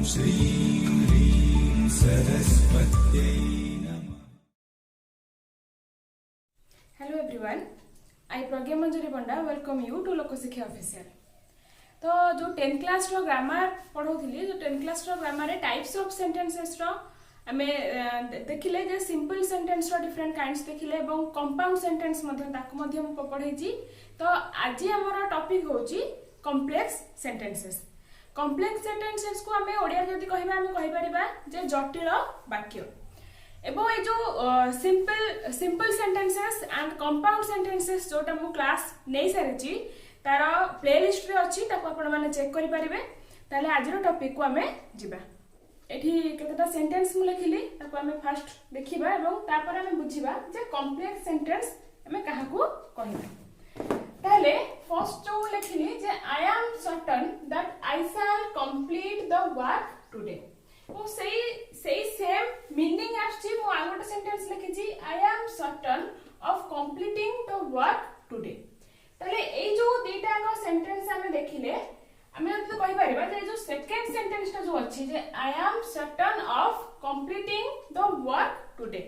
श्रीं ह्रीं सरस्वत्यै नमः। Hello everyone, I Pragya Manjari Panda welcome you to Lokshiksha official. तो जो 10th क्लास रो ग्रामर पढ़ौथिली, जो 10th क्लास रो ग्रामर रे टाइप्स ऑफ सेंटेंसेस रो आमे देखिले जे सिंपल सेंटेंस रो डिफरेंट काइंड्स देखिले एवं कंपाउंड सेंटेंस मध्ये ताकु मध्ये हम पढैछि। तो आज हमर टॉपिक होछि कॉम्प्लेक्स सेंटेंसेस। कॉम्प्लेक्स सेंटेंसेस को आमे ओडिया जदी कहिबा आमे कहि परिबा जे जटिल वाक्य एवं ये जो simple sentences and compound sentences जोटा मु क्लास नहीं सारिची तार प्लेलिस्ट रे अछि, ताको आपण माने चेक करि परिबे। ताले आज रो टॉपिक को आमे जिबा। एठी केतेटा सेंटेंस मु लिखिली, ताको आमे फर्स्ट देखिबा एवं तापर आमे बुझिबा जे कॉम्प्लेक्स सेंटेंस आमे काहाकू कहिबा। ताले फर्स्ट जो लिखिली जे I am certain that I shall complete the work today. वो सही सेम मीनिंग आछि। मु आ गोटे सेंटेंस लिखिछि I am certain of completing the work today. ताले ए जो दीटा को सेंटेंस हमें देखिले हमें तो कहि परिबा जे जो सेकंड सेंटेंस ता जो अछि जे I am certain of completing the work today.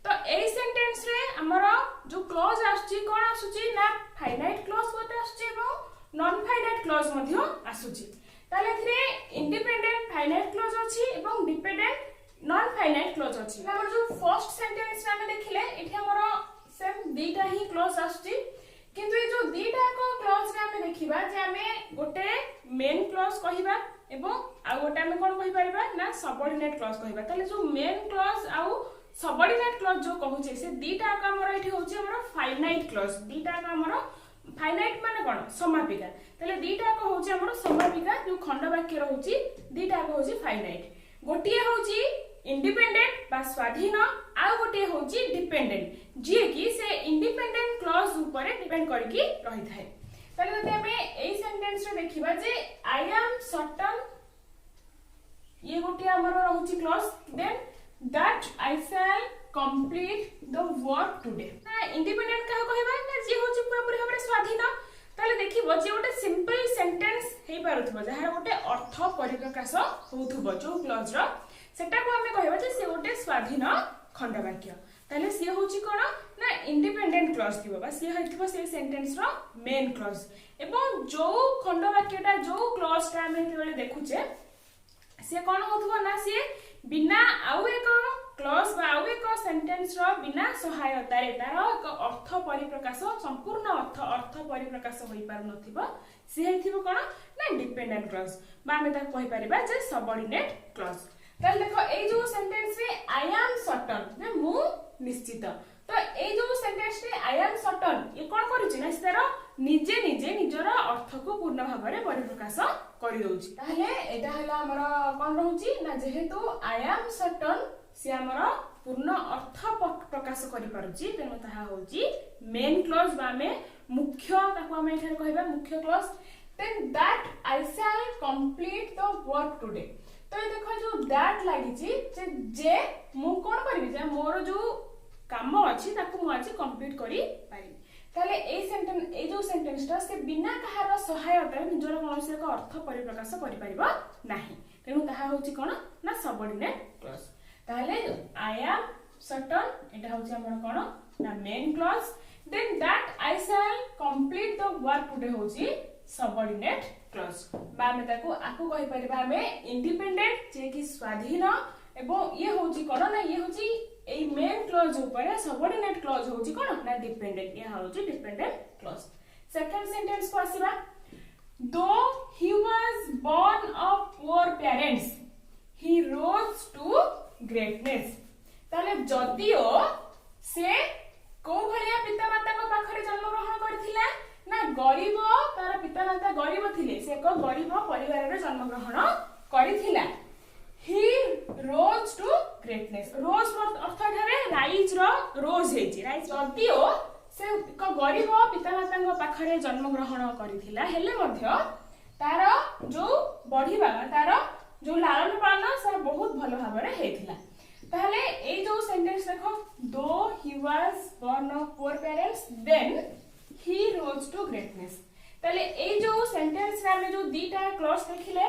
तो ए सेंटेंस रे हमरा जो क्लॉज आछि कोन आसुछि ना फाइनाइट क्लॉज गोटे आछि एवं नॉन फाइनाइट क्लॉज मध्ये आसुछि। ताले थरे इंडिपेंडेंट फाइनाइट क्लॉज अछि एवं डिपेंडेंट नॉन फाइनाइट क्लॉज अछि। हमर जो फर्स्ट सेंटेंस रे हम देखिले एठी हमर सेम दीटा ही क्लॉज आछि, किंतु ये जो दीटा को क्लॉज रे हम देखिबा जे हमें गोटे मेन क्लॉज कहिबा एवं आ गोटे हम कोन कहि परिबा ना सबऑर्डिनेट क्लॉज कहिबा। ताले जो मेन क्लॉज आ सबऑर्डिनेट क्लॉज जो कहूचे से दीटा का हमर एठी होची हमर फाइनाइट क्लॉज। दीटा का हमर फाइनाइट माने कोन समापिका। ताले दीटा को होची हमर समापिका जो खंड वाक्य रहउची, दीटा को होची फाइनाइट। गोटिए होची इंडिपेंडेंट बा स्वाधीन, आ गोटिए होची डिपेंडेंट जे कि से इंडिपेंडेंट क्लॉज ऊपर डिपेंड करके रही थाए। ताले जते हमें एई सेंटेंस रे देखिबा जे आई एम सर्टेन, ये गोटिए हमर रहउची clause, then that I shall complete the work today. ना इंडिपेंडेंट का कहबा ना जे होची पूरा पूरी हमरे स्वाधीन। ताले देखिबो जे गोटे सिंपल सेंटेंस हे पारुथबो जहार गोटे अर्थ परिप्रकाश होथबो जो क्लॉज रो सेटा को हमें कहबा जे से गोटे स्वाधीन खंड वाक्य। ताले से होची कोन ना इंडिपेंडेंट क्लॉज थिबो बा से हेथिबो से सेंटेंस रो मेन क्लॉज। एवं जो खंड वाक्यटा जो क्लॉज टा हमें बेले देखुचे से कोन होथबो ना से बिना आउ एक क्लॉज बा आउ एक सेंटेंस रो बिना सहायता रे तार एक अर्थ परिप्रकाश संपूर्ण अर्थ परिप्रकाश होई पार नथिबो से हेथिबो कोन ना डिपेंडेंट क्लॉज बा हमें ता कहि परिबा जे सबऑर्डिनेट क्लॉज। ताल देखो ए जो सेंटेंस रे आई एम सर्टेन ने मु निश्चित। तो ए जो सेंटेंस रे आई एम सर्टेन ये कोन करूची ना से तार निजे निजे निजर अर्थ को पूर्ण भाव रे परिप्रकाश करि दोउची। ताले एटा हला हमर कोन रहउची ना जेहेतु आई एम सर्टेन से हमर पूर्ण अर्थ प्रकाश करि पारुची, तेनो ताहा होची मेन क्लॉज बा में मुख्य ताको हम एठार कहबा मुख्य clause. Then that I shall complete the work today. तो ये देखो जो दैट लागिची जे मु कोन करबी जे मोर जो काम अछि ताको मु आज कंप्लीट करि पारि। ताले ए जो सेंटेंस ता से बिना कहार सहायता निजर कोनोसी एक अर्थ परिप्रकाश करि परिबा नाही, तेनु ताहा होची कोन ना सबऑर्डिनेट क्लॉज। ताले आई एम सर्टेन एटा होची हमर कोन ना main clause. Then that I shall complete the work today होची सबऑर्डिनेट क्लॉज बा में ताको आको कहि परिबा हमें इंडिपेंडेंट जे कि स्वाधीन एवं ये होची कोन ना ये होची ए मेन क्लॉज ऊपर सबऑर्डिनेट क्लॉज होची कोन ना डिपेंडेंट। ये होची डिपेंडेंट क्लॉज। सेकंड सेंटेंस को आसीबा though he was born of poor parents he rose to greatness. ताले जदियो से को भलिया पितामाता को पाखरे जन्म ग्रहण करथिला ना गरीब, तार पितामाता गरीब थिले, से को गरीब परिवार रे जन्म ग्रहण करथिला। ही रोज टू ग्रेटनेस, रोज अर्थ ठारे राइज रो रोज हेची राइज। जदियो से को गरीब पितामाता को पाखरे जन्म ग्रहण करथिला हेले मध्य तार जो बढ़िबा तार जो लालन पालन से बहुत भलो भाव रे हेथिला। ताले ए जो सेंटेंस देखो though he was born of poor parents then he rose to greatness. ताले ए जो सेंटेंस रे हम जो दीटा क्लॉज देखिले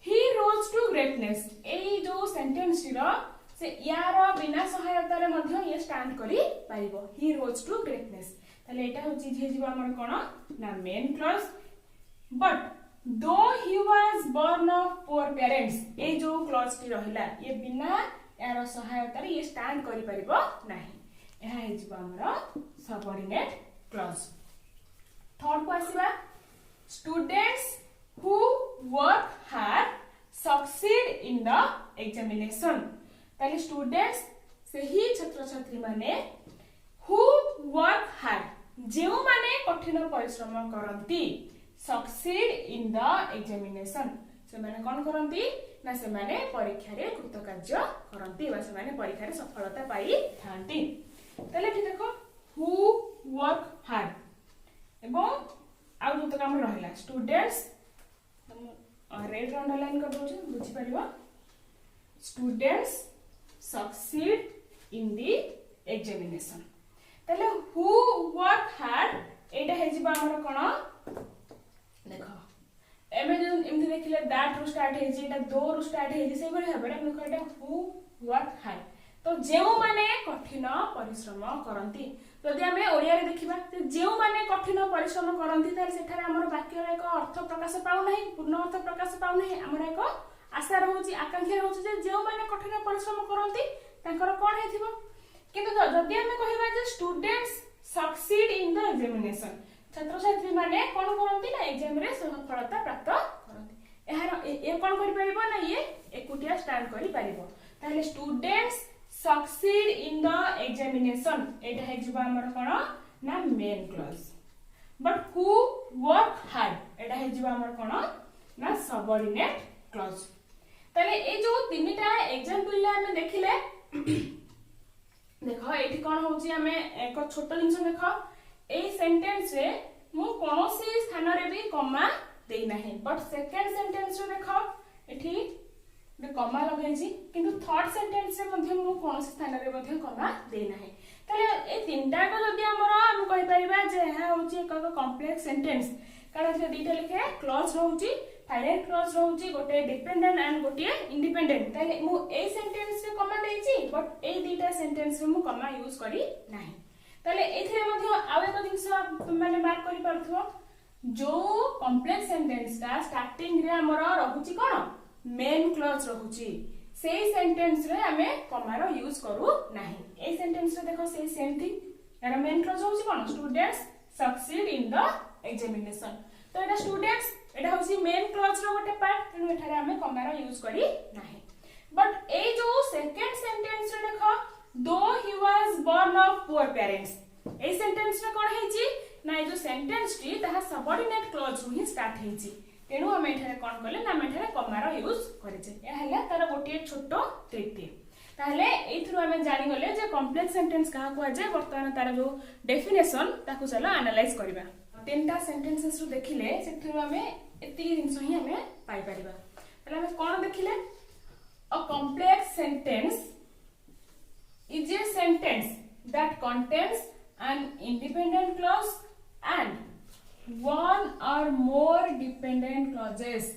ही रोज टू ग्रेटनेस एई जो सेंटेंस रो से यार बिना सहायता रे मध्य ये स्टैंड करी पाइबो ही रोज टू ग्रेटनेस ताले एटा हो चीज हे जीवा हमर कोन ना main clause but though he was born of poor parents ए जो क्लॉज टी रहिला ये बिना यार सहायता रे ये स्टैंड करी परिबो नाही एहा हे जीवा हमर सबऑर्डिनेट क्लॉज थर्ड को आसीबा students who work hard succeed in the examination ताले स्टूडेंट्स से ही छात्र छात्री माने who work hard जेउ माने कठिन परिश्रम करंती succeed in the examination से माने कोन करंती ना से माने परीक्षा रे कृतकार्य करंती बा से माने परीक्षा रे सफलता पाई थांती ताले कि देखो who work hard एवं आउ जो काम रहला स्टूडेंट्स रेड अंडरलाइन कर दो बुझी परिबा students succeed in the examination तले हु वर्क हार्ड एटा हे जिबा हमर कोन देखो एमे जो एमथि देखिले दैट रु स्टार्ट हे जे एटा दो रु स्टार्ट हे जे से बरे हबे देखो एटा हु वर्क हार्ड तो जेउ माने कठिन परिश्रम करंती जदि आमे ओडिया रे देखिबा जेउ माने कठिन परिश्रम करंती तार सेठारे हमर वाक्य रे एक अर्थ प्रकाश पाउ नाही पूर्ण अर्थ प्रकाश पाउ नाही हमर एक आशा रहउची आकांक्षा रहउची जे जेउ माने कठिन परिश्रम करंती तांकर कोन हेथिबो किंतु जदि आमे कहिबा जे students succeed in the examination छात्र छात्री माने कोन करंती ना एग्जाम रे सफलता प्राप्त करंती एहार ए कोन करि परिबो ना ये एकुटिया स्टैंड करि परिबो ताले students succeed in the examination एटा है जिबा हमर कोन ना main clause but who work hard एटा है जिबा हमर कोन ना सबऑर्डिनेट क्लॉज तले ए जो तीनटा एग्जांपल ले हमें देखिले देखो एठी कोन होची हमें एक छोट जिंस देखो ए सेंटेंस रे मु कोनोसी स्थान रे भी कॉमा देई नाही बट सेकंड सेंटेंस रे देखो एठी कमा लगाई किंतु थर्ड सेंटेंस रे मध्य मु कोन स्थान रे मध्य कमा दे नाही तले ए तीनटा को जदी हमर हम कहि परिबा जे हा होची एक कॉम्प्लेक्स सेंटेंस कारण से दीटा लिखे क्लॉज रहउची फाइनाइट क्लॉज रहउची गोटे डिपेंडेंट एंड गोटे इंडिपेंडेंट तले मु ए सेंटेंस रे कमा देइची बट ए दीटा सेंटेंस रे मु कमा यूज करी नाही तले एथिरे मध्य आउ एक जिंस माने मार्क करि परथो जो कॉम्प्लेक्स सेंटेंस ता स्टार्टिंग रे हमर रहउची कोन मेन क्लॉज रहउची सेही सेंटेंस रे हमें कमा रो यूज करू नाही ए सेंटेंस रे देखो सेही सेम थिंग यार मेन क्लॉज होची कोन students succeed in the examination तो एटा स्टूडेंट्स एटा होची मेन क्लॉज रो गोटे पार्ट तेनु एठारे हमें कमा रो यूज करी नाही बट ए जो सेकंड सेंटेंस रे देखो though he was born of poor parents ए सेंटेंस रे कोन हेची ना ए जो सेंटेंस टी ताहा सबऑर्डिनेट क्लॉज रु ही स्टार्ट हेची तेणु आम एठारे कौन कले ना आम एठारे कमार यूज करेछे या हैला तार गोटे छोटो ट्रिक ताहले एथुरु आमे जानि गले जे कॉम्प्लेक्स सेंटेंस कहा को जे वर्तमान तार जो डेफिनेशन ताकू चलो एनालाइज करबा तीनटा सेंटेंसेस रु देखिले सेथुरु आमे एति जिंस ही आमे पाई परबा तले आमे कोन देखिले a complex sentence is a sentence that contains an independent clause and one or more dependent clauses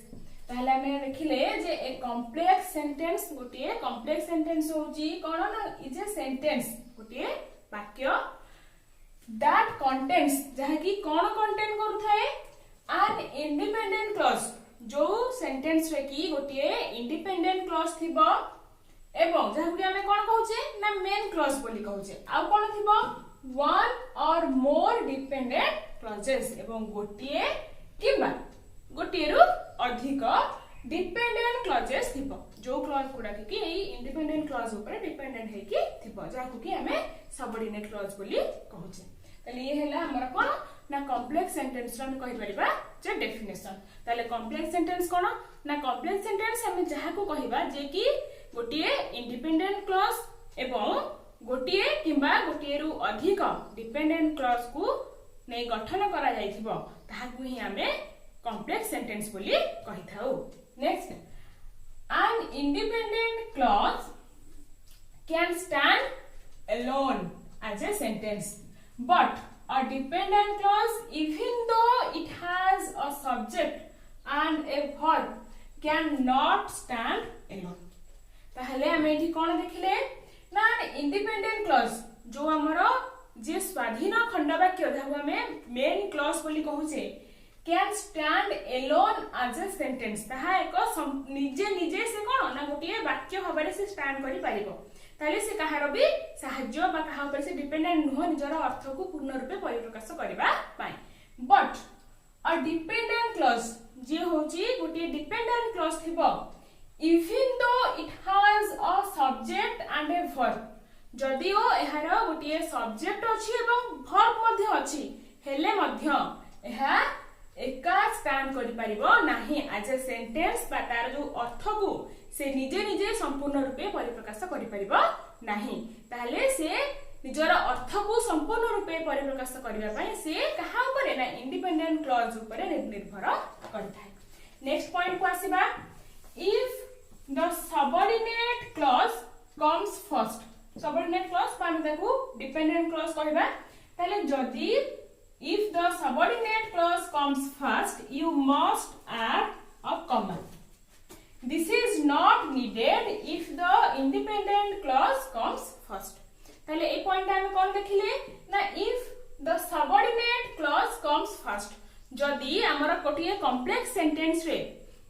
ताहले हमें देखिले जे ए कॉम्प्लेक्स सेंटेंस गोटे कॉम्प्लेक्स सेंटेंस होची कोन ना इज ए सेंटेंस गोटे वाक्य दैट कंटेन्स जहा की कोन कंटेन करथाए एन इंडिपेंडेंट क्लॉज जो सेंटेंस रे की गोटे इंडिपेंडेंट क्लॉज थिबो एवं जहा गुडी हमें कोन कहूचे ना मेन क्लॉज बोली कहूचे आ कोन थिबो one or more dependent clauses एवं गोटिए किबा गोटिए रु अधिक डिपेंडेंट क्लॉजेस थिबो जो क्लॉज गुडा की ए इंडिपेंडेंट क्लॉज ऊपर डिपेंडेंट है कि थिबो जाकु कि हमें सबऑर्डिनेट क्लॉज बोली कहूचे तले ये हैला हमर कोन ना कॉम्प्लेक्स सेंटेंस रा हम कहि परिबा जे डेफिनेशन तले कॉम्प्लेक्स सेंटेंस कोन ना कॉम्प्लेक्स सेंटेंस हम जाहाकु कहिबा जे कि गोटिए इंडिपेंडेंट क्लॉज एवं गोटिए किंबा गोटिए रु अधिक डिपेंडेंट क्लॉज को नै गठन करा जाइथिबो ताहाकु ही हमें कॉम्प्लेक्स सेंटेंस बोली कहि थाउ next an independent clause can stand alone as a sentence but a dependent clause even though it has a subject and a verb can not stand alone. ताहले आमे एठी कोन देखिले ना इंडिपेंडेंट क्लॉज जो हमरो जे स्वाधीन खंड वाक्य जाहु हमें मेन क्लॉज बोली कहूचे can stand alone as a sentence ताहा एक निजे निजे से कोन ना गोटे वाक्य हबारे से स्टैंड करि पारिबो ताले से कहारो भी सहाय्य बा कहा ऊपर से डिपेंडेंट नुह निजर अर्थ को पूर्ण रूपे परिप्रकाश करबा पाए। बट अ डिपेंडेंट क्लॉज जे होची गोटे डिपेंडेंट क्लॉज थिबो even though it has a subject and a verb जदिओ एहार गोटे सब्जेक्ट अछि एवं वर्ब मध्ये अछि हेले मध्ये एहा एका स्टैंड करि परिबो नाही एज ए सेंटेंस बा तार जो अर्थ को से निजे निजे संपूर्ण रूपे परिप्रकाश करि परिबो नाही ताले से निजर अर्थ को संपूर्ण रूपे परिप्रकाश करबा पय से कहा ऊपर ना इंडिपेंडेंट क्लॉज ऊपर निर्भर करथाय। नेक्स्ट पॉइंट को आसीबा if the subordinate clause comes first subordinate clause पान देखु डिपेंडेंट क्लॉज कहबा ताले जदी if the subordinate clause comes first you must add a comma. This is not needed if the independent clause comes first. ताले ए point हम कोन देखिले ना if the subordinate clause comes first जदी हमर कोटिए कॉम्प्लेक्स सेंटेंस रे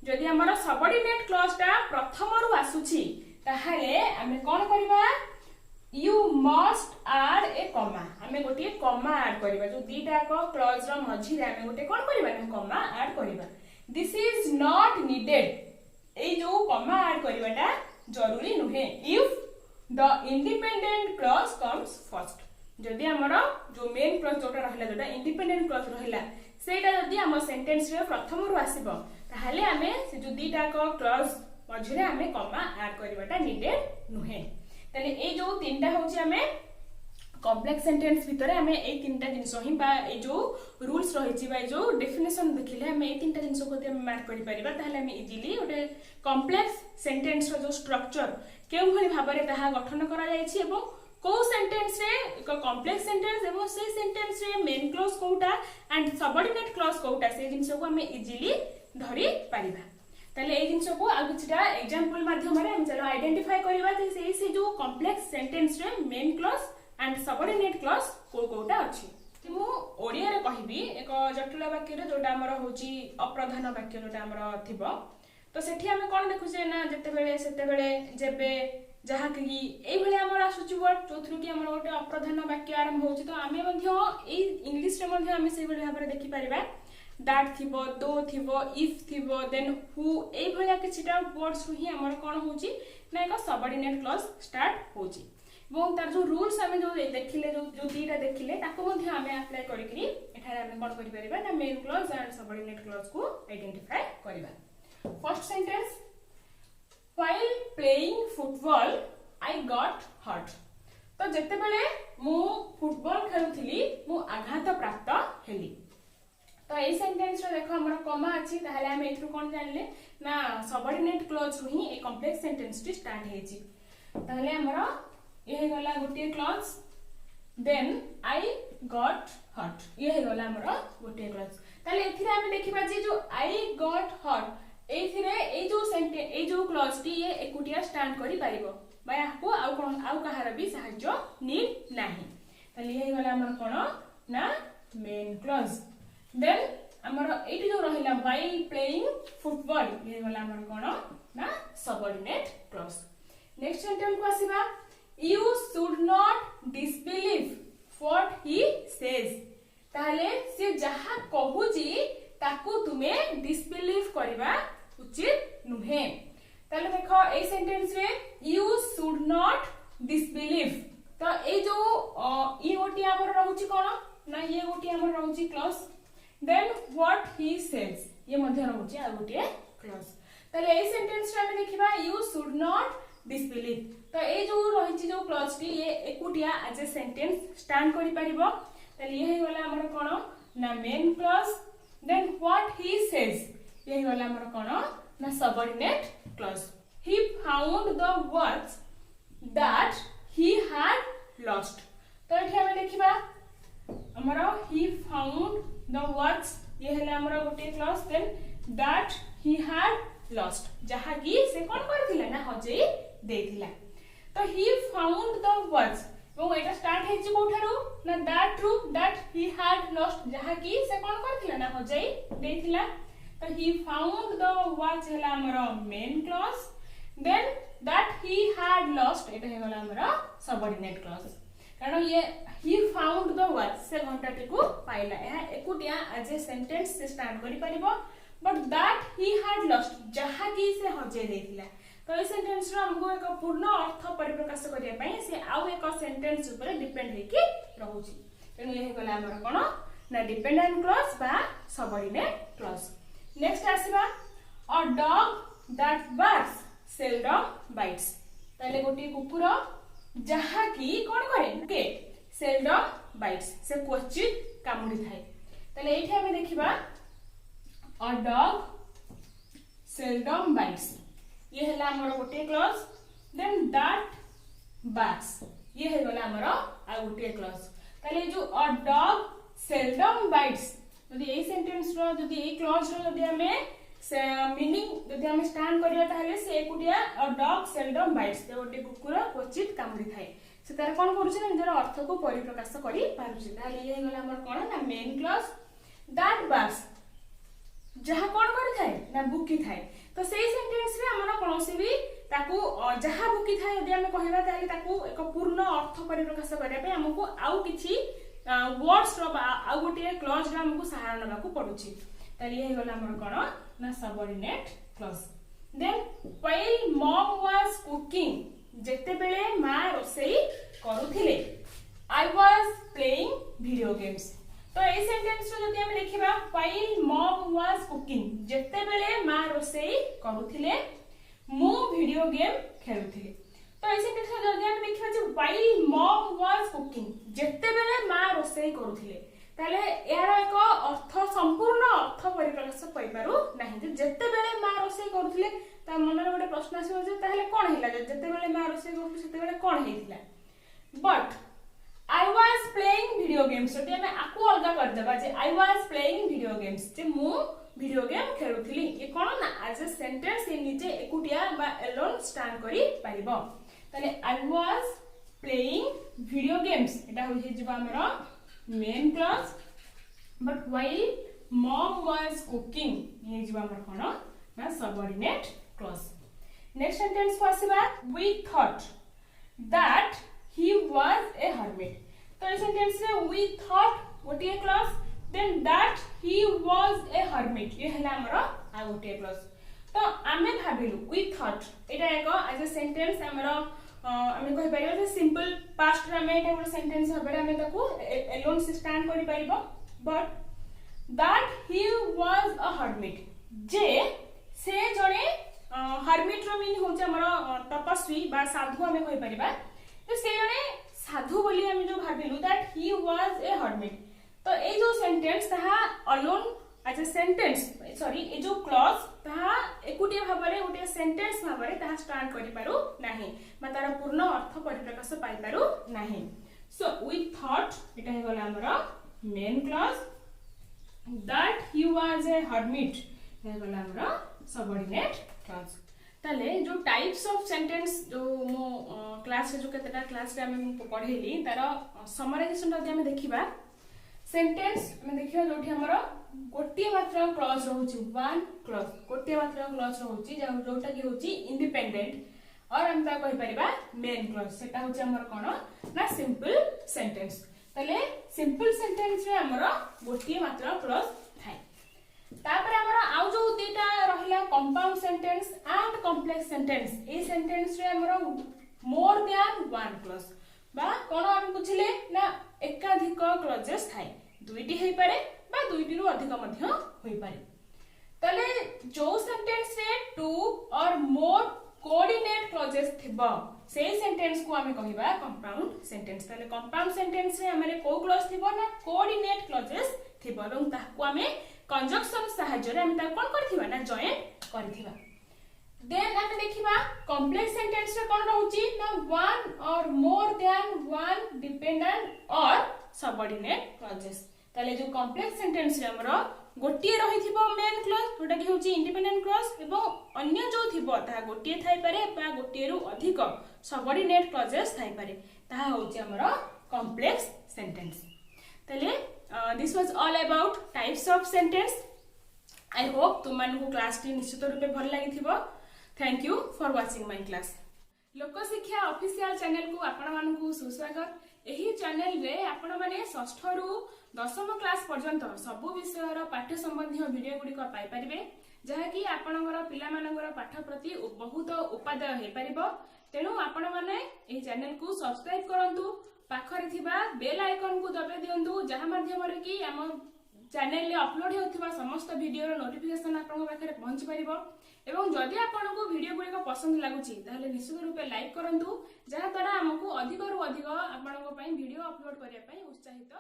जदी हमर सबऑर्डिनेट क्लॉज ता प्रथम रु आसुची ताहाले हमें कोन करबा you must add a comma हमें गोटे comma add करिबा जो दीटा को क्लॉज रो मझी रे हमें गोटे कोन करिबा ना comma add करिबा। this is not needed ए जो comma add करिबाटा जरूरी नुहे if the independent clause comes first जदी हमरो जो मेन क्लॉज जोटा रहला जोटा इंडिपेंडेंट क्लॉज रहला सेटा जदी हम सेंटेंस रे प्रथम रु आसीबो ताहाले हमें से जो दीटा को क्लॉज मझी रे हमें comma add करिबाटा needed नुहे। ताले ए जो तीनटा होची हमें कॉम्प्लेक्स सेंटेंस भितरे हमें ए तीनटा जिंस ही बा ए जो रूल्स रहिची बा ए जो डेफिनेशन देखिले हमें ए तीनटा जिंस को हम मैच करि परिबा ताले हमें इजीली ओटे कॉम्प्लेक्स सेंटेंस रो जो स्ट्रक्चर केउ भली भाबरे ताहा गठन करा जायछि एवं को सेंटेंस रे एक कॉम्प्लेक्स सेंटेंस एवं से सेंटेंस रे मेन क्लॉज कोटा एंड सबऑर्डिनेट क्लॉज कोटा से जिंस को हमें इजीली धरि परिबा। ताले ए जिंस को आ किछटा एग्जांपल माध्यम रे हम चलो आइडेंटिफाई करबा जे से जो कॉम्प्लेक्स सेंटेंस रे main clause and subordinate clause कोटा अछि। मु ओडिया रे कहबी एक जटिल वाक्य रे जोटा हमर होची अप्रधान वाक्य जोटा हमर थिबो तो सेठी हमें कोन देखु जे ना सेते बेले जेबे जहा कि एई भले हमर आसुची वर्ड जोथरु कि हमर ओटे अप्रधान वाक्य आरंभ होची तो आमे मध्ये ए इंग्लिश रे मध्ये हमें से भले भाबरे देखि परिबा that थिबो दो थिबो if थिबो देन who ए भलिया किछटा वर्ड्स ही हमर कोन होची ना एक सबऑर्डिनेट क्लॉज स्टार्ट होची एवं तार जो रूल्स हमें जो देखिले जो दीटा देखिले ताको मध्ये हमें अप्लाई करिकरी एठारे हमें कोन करि परिबा ना main clause and subordinate clause को आइडेंटिफाई करबा। First sentence while playing football I got hurt तो जते बेले मु फुटबॉल खेलुथिली मु आघात प्राप्त हेली तो ए सेंटेंस रो देखो हमर कॉमा अछि ताहले हम एथु कोन जानले ना सबऑर्डिनेट क्लॉज रो ही ए कॉम्प्लेक्स सेंटेंस टी स्टार्ट हेछि ताहले हमर ए गला गोटे clause then I got hurt ये हे गला हमर गोटे क्लॉज ताहले एथिरे हम देखिबा जे जो आई गॉट हर्ट एथिरे ए जो सेंटेंस ए जो क्लॉज टी ये एकुटिया स्टैंड करि पारिबो बाया को आउ कोन आउ कहार भी सहाय्य नीड नाही ताहले हे गला हमर कोन ना मेन क्लॉज देन हमर एटी जो रहिला while playing football ये गला हमर कोन ना सबऑर्डिनेट क्लॉज। नेक्स्ट सेंटेंस को आसीबा you should not disbelieve what he says ताहले से जहा कहूजी ताकू तुमे डिसबिलीव करबा उचित नुहे ताले देखो ए सेंटेंस रे you should not disbelieve तो ए जो ई ओटी हमर रहउची कोन ना ये ओटी हमर रहउची clause then what he says ये मध्य रहउची आ गोटे क्लॉज ताले ए सेंटेंस रे हम देखिबा you should not disbelieve तो ए जो रहिची जो क्लॉज टी ये एकुटिया एज ए सेंटेंस स्टैंड करि परिबो ताले ये गला हमर कोन ना main clause then what he says ये गला हमर कोन ना subordinate clause he found the words that he had lost तो एठी हम देखिबा हमर he found the words ये हला हमर गोटे clause then that he had lost जहा कि से कोन करथिला ना हजेई देथिला तो ही फाउंड द वर्ड्स এবং এটা স্টার্ট হেছি কোঠারু না that true that he had lost जहा कि से कोन करथिला ना हजेई देथिला तो he found the watch हला हमरो main clause then that he had lost এটা हे गला हमरो सबऑर्डिनेट क्लॉज कारण ये he found the watch से घंटाटी को पाइला या एकुटिया एज ए सेंटेंस से स्टार्ट करि परिबो but that he had lost जहा कि से हजे देथिला तो ए सेंटेंस रो हमको एक पूर्ण अर्थ परिप्रकाश करिया पई से आउ एक सेंटेंस ऊपर डिपेंड हे कि रहउची तेनु ये गला हमर कोन ना डिपेंडेंट क्लॉज बा सबऑर्डिनेट क्लॉज नेक्स्ट आसीबा a dog that barks seldom bites ताले गोटी कुकुर जहा कि कोन करे के सेल्डम बाइट्स से क्वचित कामुडी थाए ताले एठी हमें देखिबा अ डॉग सेल्डम बाइट्स ये हला हमर गोटे क्लॉज देन दैट बार्क्स ये हे गला हमर आ गोटे क्लॉज ताले जो अ डॉग सेल्डम बाइट्स यदि ए सेंटेंस रो यदि ए क्लॉज रो यदि हमें मीनिंग यदि हमें स्टैंड करिया ताले से एकुटिया अ डॉग सेल्डम बाइट्स ते गोटे कुकुर क्वचित कामुडी थाए से तार कोन करूछ ना निजर अर्थ को परिप्रकाश करि पारुछ ताले ये गला हमर कोन ना मेन क्लॉज दैट बार्क्स जहा कोन करि थाए ना बुकी थाए तो सेही सेंटेंस रे हमर कोनोसी भी ताकू जहा बुकी थाए यदि हम कहबा ताले ताकू एक पूर्ण अर्थ परिप्रकाश करिया पे हमको आउ किछि वर्ड्स रो आउ गोटे क्लॉज रो हमको सहारा नबा को पडुछि ताले हे गला हमर कोन ना subordinate clause then while mom was cooking जेते बेले मा रोसेई करूथिले I was playing video games तो ए सेंटेंस रो जदि हम देखिबा व्हाइल मॉम वाज कुकिंग जेते बेले मा रोसेई करूथिले मु वीडियो गेम खेलुथिले तो ए सेंटेंस रो जदि हम देखिबा जे व्हाइल मॉम वाज कुकिंग जेते बेले मा रोसेई करूथिले ताले यार एक अर्थ संपूर्ण अर्थ परिप्रकाश पई पारु नाही जे जेते बेले मा रोसेई करूथिले ता मन रे गोटे प्रश्न आसीबो जे ताले कोन हिला जेते बेले मा रोसेई करूथिले सेते बेले कोन हेतिला but I was playing video games तो हमें आकु अलगा कर देबा जे I was playing video games जे मु वीडियो गेम खेलुथिली ये कोन ना एज अ सेंटेंस ये निजे एकुटिया बा एलोन स्टैंड करि पारिबो तले I was playing video games एटा होई जेबा हमरो main clause but while mom was cooking ये जेबा हमर कोन ना सबऑर्डिनेट क्लॉज नेक्स्ट सेंटेंस को आसीबा we thought that he was a hermit तो इस सेंटेंस रे we thought गोटे clause then that he was a hermit ये हला हमरो आ गोटे क्लॉज तो आमे भाबिलु we thought एटा एक एज अ सेंटेंस हमरो आमे कहि परिबा जे सिंपल पास्ट रे आमे एटा गोटे सेंटेंस हबरे आमे ताको एलोन से स्टैंड करि परिबो but that he was a hermit जे से जणे hermit रो मीनिंग होचे हमरो तपस्वी बा साधु आमे कहि परिबा तो से जने साधु बोली हम जो भाबिलु that he was a hermit तो ए जो सेंटेंस ताहा alone as a sentence sorry ए जो क्लॉज ताहा एकुटिया भाबरे गोटे सेंटेंस भाबरे ताहा स्टार्ट करि पारु नाही मा तार पूर्ण अर्थ परिप्रकाश पाई पारु नाही सो वी थॉट एटा हे गला हमरो main clause that he was a hermit हे गला हमरो सबऑर्डिनेट क्लॉज ताले जो टाइप्स ऑफ सेंटेंस जो मो क्लास रे जो केतेटा क्लास रे हम पढेली तार समराइजेशन रे हम देखिबा सेंटेंस हम देखिबा जोठी हमरो गोटे मात्र क्लॉज रहउची वन क्लॉज गोटे मात्र क्लॉज रहउची जोटा की होची इंडिपेंडेंट और हम ता कहि परिबा मेन क्लॉज सेटा होची हमर कोन ना सिंपल सेंटेंस ताले सिंपल सेंटेंस रे हमरो गोटे मात्र क्लॉज थाय तापर हमरो आउ जो दुटा रहिला compound sentence and complex sentence A sentence रे हमरो मोर देन वन क्लॉज बा कोन हम बुझिले ना एकाधिक क्लॉजेस थाय दुईटी हेई पारे बा दुईटी रु अधिक मध्य होई पारे तले जो सेंटेंस रे टू और मोर कोऑर्डिनेट क्लॉजेस थिबो से सेंटेंस को हमें कहिबा कंपाउंड सेंटेंस तले कंपाउंड सेंटेंस रे हमरे को क्लॉज थिबो ना कोऑर्डिनेट क्लॉजेस थिबो ଏବଂ ताको हमें कंजक्शन सहाय्य रे हम ता कोन करथिबा ना जॉइन करथिबा देन हम देखिबा कॉम्प्लेक्स सेंटेंस रे कोन रहउची ना वन और मोर देन वन डिपेंडेंट और सबऑर्डिनेट क्लॉजेस ताले जो कॉम्प्लेक्स सेंटेंस रे हमरो गोटे रही मेन क्लज जोटा कि हूँ इंडिपेंडेंट क्लज एवं अन्य जो थी गोटे थाईपे गोटे रु अधिक सबऑर्डिनेट क्लजेस थाईपे ताहा होची हमर कॉम्प्लेक्स सेंटेंस। तले this was all about types of sentence. I hope तुम मानकु क्लास टी निश्चित रूपे भल लगी। Thank you for watching my class. Lokshiksha official channel को आपण मानकु सुस्वागत। एही चैनल रे आपण माने षष्ठ रु 10वीं क्लास पर्यंत सबु विषयर पाठ संबंधी वीडियो गुडी पाई परिबे जहा कि आपणकर पिला मानकर पाठ प्रति बहुत उपादेय हे परिबो। तेणु आपण माने एही चैनल को सब्सक्राइब करंतु, पाखरे थिबा बेल आइकन को दबे दियंतु जहा माध्यम रे कि हम चैनल रे अपलोड होथिबा समस्त वीडियो रो नोटिफिकेशन आपन पाखरे पहुंच परिबो। एवं जदि आपनको वीडियो गुडी पसंद लागुची ताहले निश्चित रूपे लाइक करंतु जहा द्वारा हमकु अधिक रु अधिक आपनको पई वीडियो अपलोड करिया पई उत्साहित